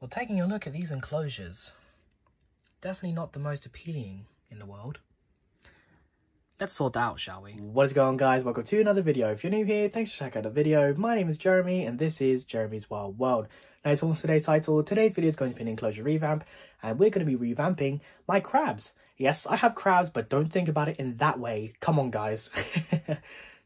Well, taking a look at these enclosures, definitely not the most appealing in the world. Let's sort that out, shall we? What is going on, guys? Welcome to another video. If you're new here, thanks for checking out the video. My name is Jeremy and this is Jeremy's Wild World. Now, it's almost today's title. Today's video is going to be an enclosure revamp, and we're going to be revamping my crabs. Yes, I have crabs, but don't think about it in that way. Come on, guys.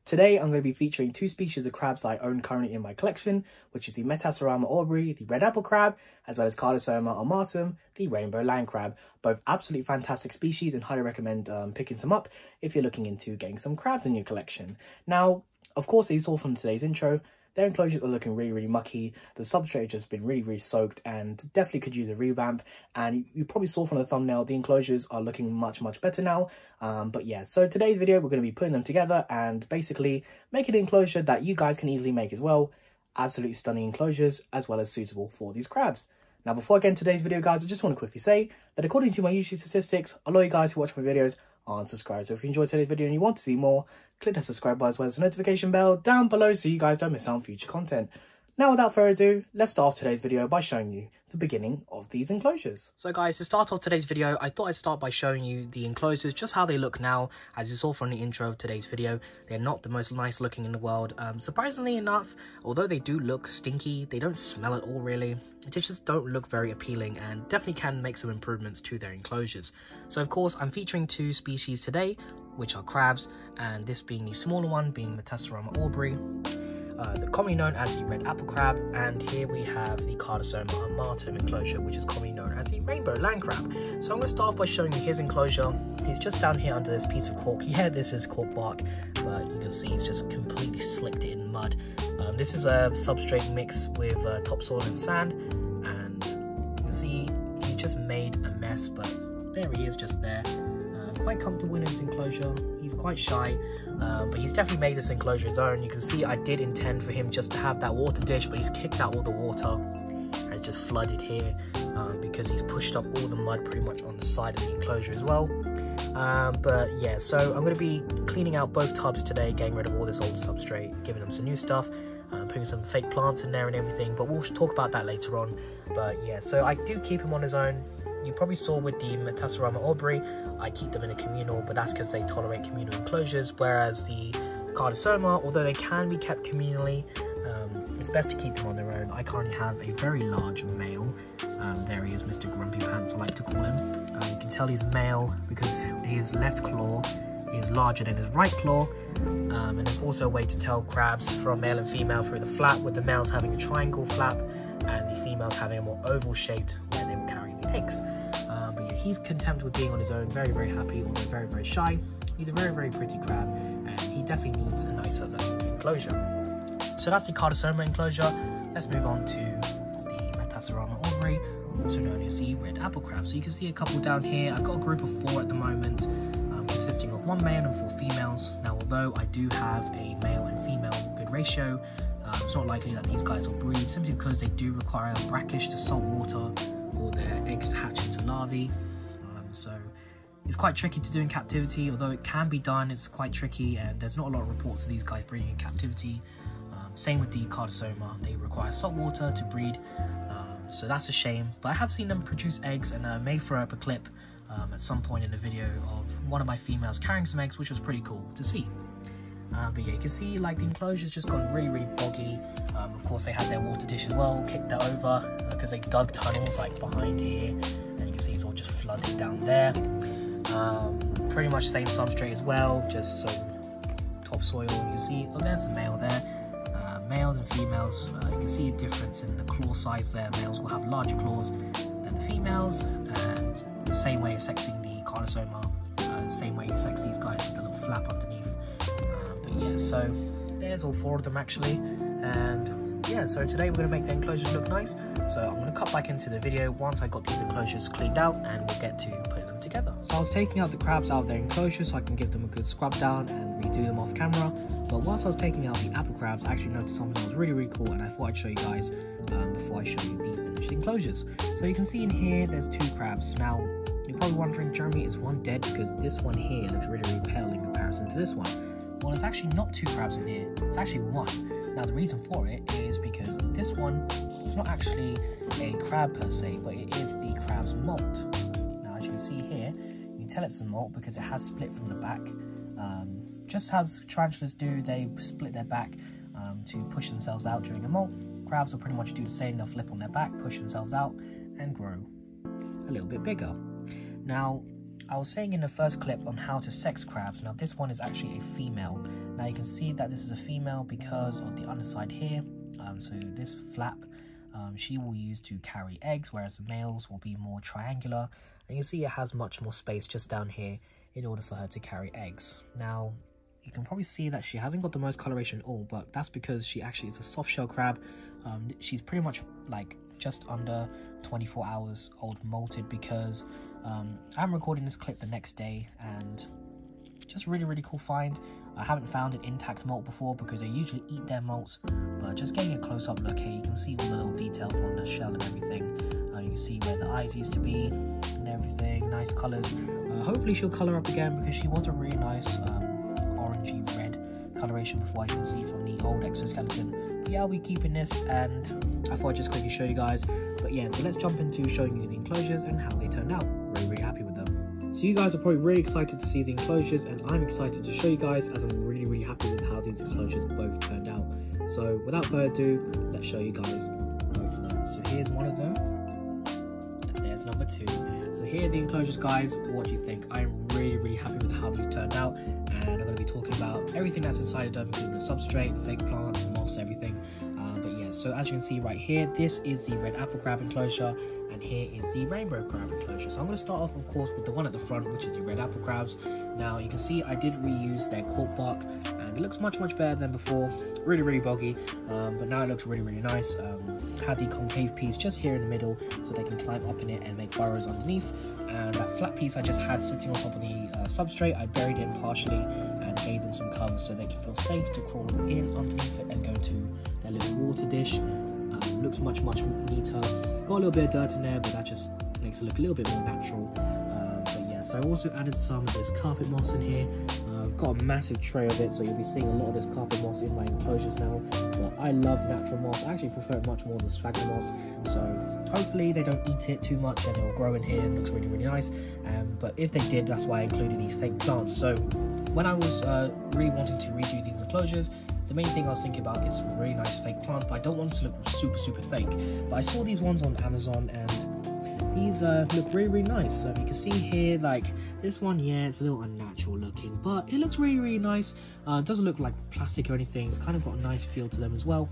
Today, I'm going to be featuring two species of crabs that I own currently in my collection, which is the Metasarama aubrey, the red apple crab, as well as Cardosoma armatum, the rainbow land crab. Both absolutely fantastic species, and highly recommend picking some up if you're looking into getting some crabs in your collection. Now, of course, as you saw from today's intro, their enclosures are looking really mucky. The substrate has just been really soaked and definitely could use a revamp. And you probably saw from the thumbnail, the enclosures are looking much better now. But yeah, so today's video, we're going to be putting them together and basically making an enclosure that you guys can easily make as well. Absolutely stunning enclosures, as well as suitable for these crabs. Now, before I get into today's video, guys, I just want to quickly say that according to my YouTube statistics, a lot of you guys who watch my videos aren't subscribed. So if you enjoyed today's video and you want to see more, click the subscribe button as well as the notification bell down below so you guys don't miss out on future content. Now, without further ado, let's start off today's video by showing you the beginning of these enclosures. So guys, to start off today's video, I thought I'd start by showing you the enclosures, just how they look now. As you saw from the intro of today's video, they're not the most nice looking in the world. Surprisingly enough, although they do look stinky, they don't smell at all really. They just don't look very appealing and definitely can make some improvements to their enclosures. So of course, I'm featuring two species today, which are crabs, and this being the smaller one being Metasarama aubrey, commonly known as the red apple crab, and here we have the Cardosoma armatum enclosure, which is commonly known as the rainbow land crab. So I'm going to start off by showing you his enclosure. He's just down here under this piece of cork. Yeah, this is cork bark, but you can see he's just completely slicked it in mud. This is a substrate mix with topsoil and sand, and you can see he's just made a mess, but there he is just there. Quite comfortable in his enclosure. He's quite shy, but he's definitely made this enclosure his own. You can see I did intend for him just to have that water dish, but he's kicked out all the water and it's just flooded here because he's pushed up all the mud pretty much on the side of the enclosure as well. But yeah, so I'm going to be cleaning out both tubs today, getting rid of all this old substrate, giving them some new stuff, putting some fake plants in there and everything, but we'll talk about that later on. But yeah, so I do keep him on his own. You probably saw with the Metasarama aubrey, I keep them in a communal, but that's because they tolerate communal enclosures, whereas the Cardosoma, although they can be kept communally, it's best to keep them on their own. I currently have a very large male. There he is, Mr. Grumpy Pants, I like to call him. You can tell he's male because his left claw is larger than his right claw. And there's also a way to tell crabs from male and female through the flap, with the males having a triangle flap and the females having a more oval shaped where they will carry the eggs. But yeah, he's content with being on his own, very happy, although very shy. He's a very pretty crab, and he definitely needs a nicer looking enclosure. So that's the Cardosoma enclosure. Let's move on to the Metasarama aubrey, also known as the red apple crab. So you can see a couple down here. I've got a group of 4 at the moment, consisting of 1 male and 4 females. Now, although I do have a male and female good ratio, it's not likely that these guys will breed, simply because they do require brackish to salt water for their eggs to hatch into larvae. So it's quite tricky to do in captivity. Although it can be done, it's quite tricky, and there's not a lot of reports of these guys breeding in captivity. Same with the Cardosoma, they require salt water to breed, so that's a shame. But I have seen them produce eggs, and I may throw up a clip at some point in the video of one of my females carrying some eggs, which was pretty cool to see. But yeah, you can see like the enclosure's just gone really boggy. Of course, they had their water dish as well, kicked that over because they dug tunnels like behind here, and you can see it's all just flooded down there. Pretty much same substrate as well, just some topsoil. You can see, oh, there's the male there. Males and females, you can see a difference in the claw size there. Males will have larger claws than the females, and the same way of sexing the Cardosoma, same way you sex these guys with the little flap underneath. But yeah, so there's all 4 of them actually, and yeah, so today we're going to make the enclosures look nice. So I'm going to cut back into the video once I got these enclosures cleaned out, and we'll get to putting them together. So I was taking out the crabs out of their enclosure so I can give them a good scrub down and redo them off camera. But whilst I was taking out the apple crabs, I actually noticed something that was really cool, and I thought I'd show you guys before I show you the finished enclosures. So you can see in here there's 2 crabs. Now you're probably wondering, Jeremy, is one dead? Because this one here looks really pale in comparison to this one. Well, there's actually not 2 crabs in here, it's actually 1. Now the reason for it is because this one, it's not actually a crab per se, but it is the crab's molt. Now as you can see here, you can tell it's a molt because it has split from the back. Just as tarantulas do, they split their back to push themselves out during a molt. Crabs will pretty much do the same. They'll flip on their back, push themselves out, and grow a little bit bigger. Now, I was saying in the first clip on how to sex crabs. Now, this one is actually a female. Now, you can see that this is a female because of the underside here. So this flap, she will use to carry eggs, whereas the males will be more triangular. And you see it has much more space just down here in order for her to carry eggs. Now, you can probably see that she hasn't got the most coloration at all, but that's because she actually is a soft shell crab. She's pretty much like just under 24 hours old molted because I'm recording this clip the next day, and just really cool find. I haven't found an intact molt before because they usually eat their molts, but just getting a close-up look here, you can see all the little details on the shell and everything. You can see where the eyes used to be and everything, nice colours. Hopefully she'll colour up again because she was a really nice orangey red coloration before, you can see from the old exoskeleton. But yeah, I'll be keeping this, and I thought I'd just quickly show you guys. But yeah, so let's jump into showing you the enclosures and how they turned out. Really happy with them. So you guys are probably really excited to see the enclosures, and I'm excited to show you guys as I'm really happy with how these enclosures both turned out. So without further ado, let's show you guys both of them. So here's one of them, and there's number two. So here are the enclosures, guys. What do you think? I'm really happy with how these turned out, and I'm going to be talking about everything that's inside of them, including the substrate, the fake plants, moss, everything. But yeah, so as you can see right here, this is the red apple crab enclosure, and here is the rainbow crab enclosure. So I'm going to start off, of course, with the one at the front, which is the red apple crabs. Now you can see I did reuse their cork bark, and it looks much better than before. Really boggy, but now it looks really nice. Had the concave piece just here in the middle so they can climb up in it and make burrows underneath, and that flat piece I just had sitting on top of the substrate, I buried in partially and gave them some covers so they can feel safe to crawl in underneath it and go to their little water dish. Looks much neater. Got a little bit of dirt in there, but that just makes it look a little bit more natural. But yeah, so I also added some of this carpet moss in here. I've got a massive tray of it, so you'll be seeing a lot of this carpet moss in my enclosures now. But I love natural moss. I actually prefer it much more than sphagnum moss. So hopefully they don't eat it too much and it will grow in here and looks really nice. But if they did, that's why I included these fake plants. So when I was really wanting to redo these enclosures, the main thing I was thinking about is some really nice fake plants, but I don't want them to look super fake. But I saw these ones on Amazon, and these look really nice. You can see here, like this one, yeah, it's a little unnatural looking, but it looks really nice. It doesn't look like plastic or anything. It's kind of got a nice feel to them as well.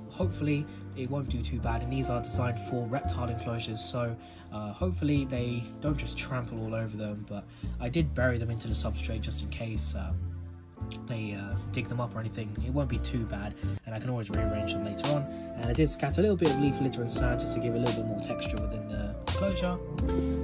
Hopefully it won't do too bad, and these are designed for reptile enclosures, so hopefully they don't just trample all over them. But I did bury them into the substrate just in case they dig them up or anything. It won't be too bad, and I can always rearrange them later on. And I did scatter a little bit of leaf litter and sand just to give a little bit more texture within the enclosure.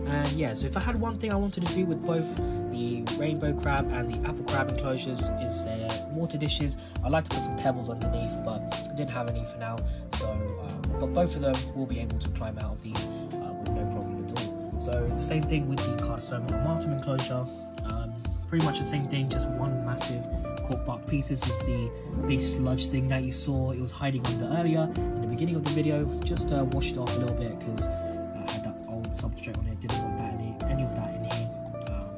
And yeah, so if I had one thing I wanted to do with both the rainbow crab and the apple crab enclosures is their water dishes. I'd like to put some pebbles underneath, but I didn't have any for now. So but both of them will be able to climb out of these with no problem at all. So the same thing with the Cardosoma martum enclosure. Pretty much the same thing, just one massive cork bark piece. This is the big sludge thing that you saw. It was hiding under earlier in the beginning of the video. Just washed it off a little bit because I had that old substrate on it. Didn't want that any of that in here.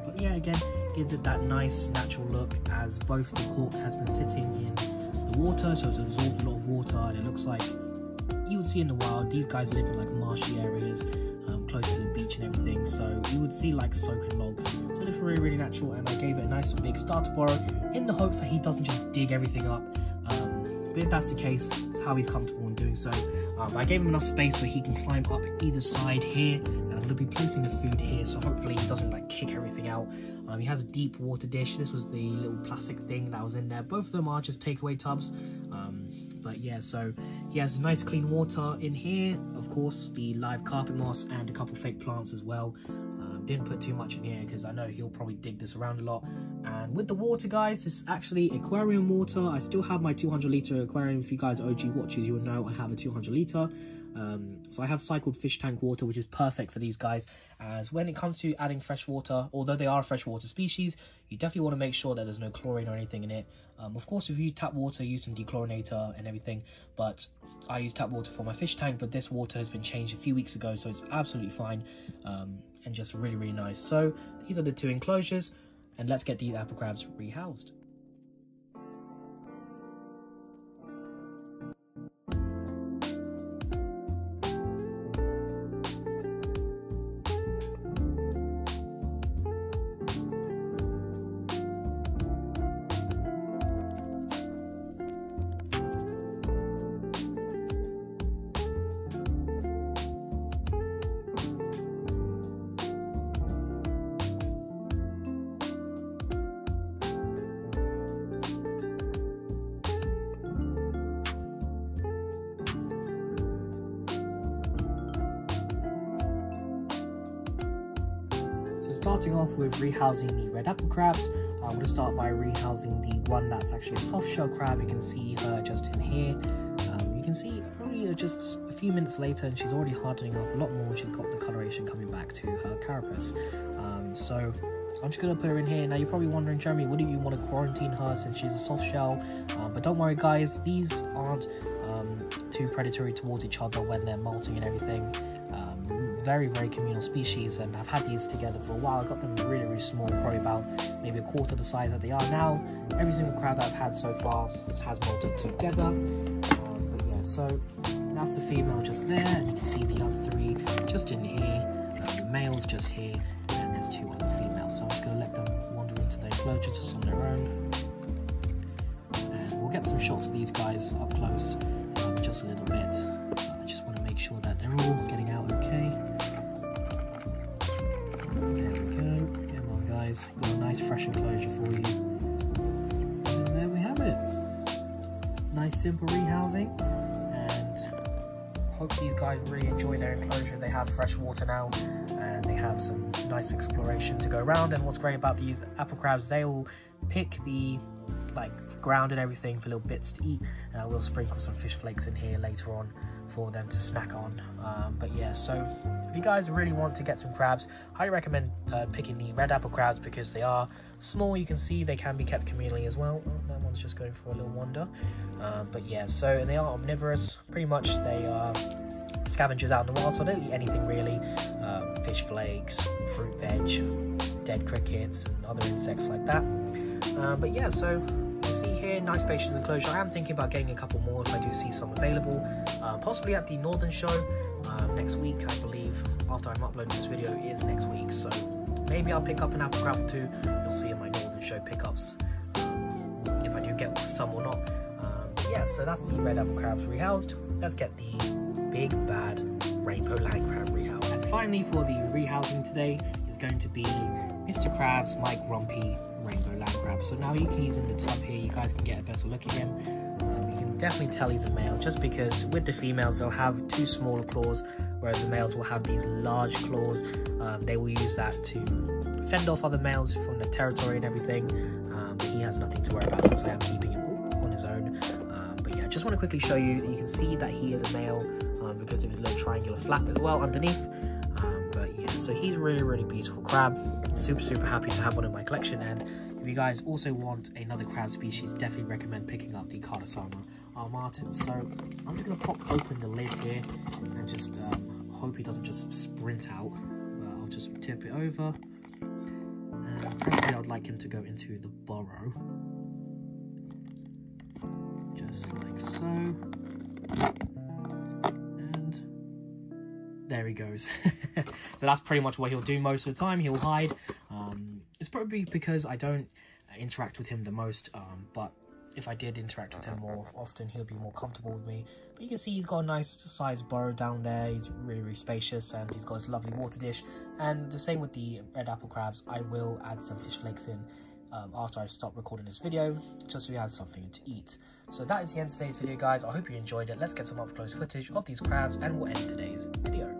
But yeah, again, gives it that nice natural look as both the cork has been sitting in the water, so it's absorbed a lot of water, and it looks like you would see in the wild. These guys live in like marshy areas, close to the beach and everything, so you would see like soaking logs. So it looks really natural, and I gave it a nice big starter burrow in the hopes that he doesn't just dig everything up. But if that's the case, it's how he's comfortable in doing so. I gave him enough space so he can climb up either side here, and I'm going to be placing the food here, so hopefully he doesn't like kick everything out. He has a deep water dish. This was the little plastic thing that was in there. Both of them are just takeaway tubs. But yeah, so he has nice clean water in here. Of course, the live carpet moss and a couple fake plants as well. Didn't put too much in here because I know he'll probably dig this around a lot. And with the water, guys, this is actually aquarium water. I still have my 200 litre aquarium. If you guys are OG watchers, you will know I have a 200 litre. So I have cycled fish tank water, which is perfect for these guys, as when it comes to adding fresh water, although they are a freshwater species, you definitely want to make sure that there's no chlorine or anything in it. Of course, if you use tap water, use some dechlorinator and everything, but I use tap water for my fish tank, but this water has been changed a few weeks ago, so it's absolutely fine, and just really, really nice. So these are the two enclosures, and let's get these apple crabs rehoused. Starting off with rehousing the red apple crabs, I'm going to start by rehousing the one that's actually a soft shell crab. You can see her just in here. You can see only just a few minutes later and she's already hardening up a lot more. She's got the coloration coming back to her carapace. So I'm just going to put her in here. Now you're probably wondering, Jeremy, wouldn't you want to quarantine her since she's a soft shell? But don't worry guys, these aren't too predatory towards each other when they're molting and everything. Very, very communal species, and I've had these together for a while. I got them really, really small, probably about maybe a quarter the size that they are now. Every single crab that I've had so far has molted together. But yeah, so that's the female just there, and you can see the other three just in here. The male's just here, and there's two other females. So I'm just going to let them wander into the enclosure just on their own. And we'll get some shots of these guys up close just a little bit. I just want to make sure that they're all getting out okay. There we go. Come on guys, got a nice fresh enclosure for you. And there we have it. Nice simple rehousing, and hope these guys really enjoy their enclosure. They have fresh water now, and they have some nice exploration to go around. And what's great about these apple crabs, they will pick the ground and everything for little bits to eat, and I will sprinkle some fish flakes in here later on for them to snack on. But yeah, so if you guys really want to get some crabs, I recommend picking the red apple crabs because they are small. You can see they can be kept communally as well. Oh, that one's just going for a little wander. But yeah, so and they are omnivorous. Pretty much they are scavengers out in the wild, so they don't eat anything really. Fish flakes, fruit veg, dead crickets and other insects like that. But yeah, so you see here, nice spacious enclosure. I am thinking about getting a couple more if I do see some available, possibly at the Northern show next week. I believe after I'm uploading this video, it is next week, so maybe I'll pick up an apple crab or two. You'll see in my Northern show pickups if I do get some or not. But yeah, so that's the red apple crabs rehoused. Let's get the big bad rainbow land crab rehoused. And finally, for the rehousing today is going to be Mr. Krabs, my grumpy rainbow land crab. So now he's in the tub here, you guys can get a better look at him. You can definitely tell he's a male just because with the females they'll have two smaller claws, whereas the males will have these large claws. They will use that to fend off other males from the territory and everything, but he has nothing to worry about since I am keeping him on his own. But yeah, just want to quickly show you that you can see that he is a male because of his little triangular flap as well underneath. But yeah, so he's really, really beautiful crab. Super happy to have one in my collection. And if you guys also want another crab species, definitely recommend picking up the Cardasama martin. So I'm just going to pop open the lid here and just hope he doesn't just sprint out. I'll just tip it over, and probably I would like him to go into the burrow just like so, and there he goes. So that's pretty much what he'll do most of the time. He'll hide. It's probably because I don't interact with him the most, but if I did interact with him more often, he'll be more comfortable with me. But you can see he's got a nice sized burrow down there. He's really, really spacious, and he's got his lovely water dish. And the same with the red apple crabs. I will add some fish flakes in after I stop recording this video, just so he has something to eat. So that is the end of today's video, guys. I hope you enjoyed it. Let's get some up close footage of these crabs, and we'll end today's video.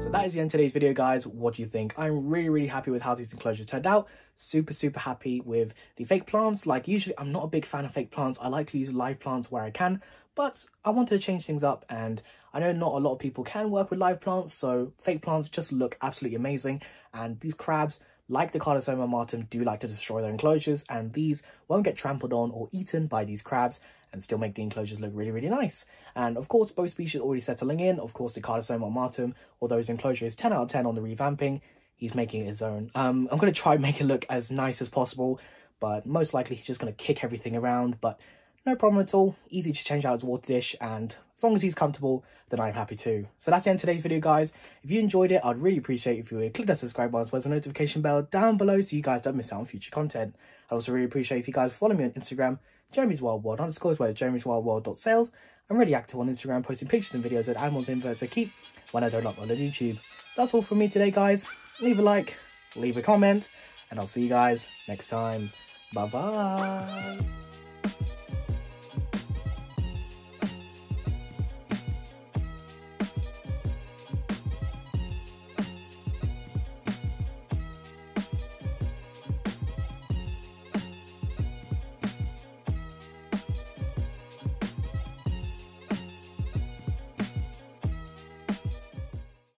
So that is the end of today's video, guys. What do you think? I'm really happy with how these enclosures turned out. Super happy with the fake plants. Like, usually I'm not a big fan of fake plants. I like to use live plants where I can, but I wanted to change things up, and I know not a lot of people can work with live plants, so fake plants just look absolutely amazing. And these crabs, like the Cardosoma martum, do like to destroy their enclosures, and these won't get trampled on or eaten by these crabs and still make the enclosures look really nice. And of course, both species already settling in. Of course, the Cardosoma martum, although his enclosure is 10 out of 10 on the revamping, he's making it his own. I'm going to try and make it look as nice as possible, but most likely he's just going to kick everything around. But no problem at all. Easy to change out his water dish, and as long as he's comfortable, then I'm happy too. So that's the end of today's video, guys. If you enjoyed it, I'd really appreciate if you would click that subscribe button as well as the notification bell down below so you guys don't miss out on future content. I'd also really appreciate if you guys follow me on Instagram, Jeremy's Wild World _ as well as jeremy'swildworld.sales. I'm really active on Instagram, posting pictures and videos of animals and inverts I keep when I don't upload on YouTube. So that's all from me today, guys. Leave a like, leave a comment, and I'll see you guys next time. Bye bye.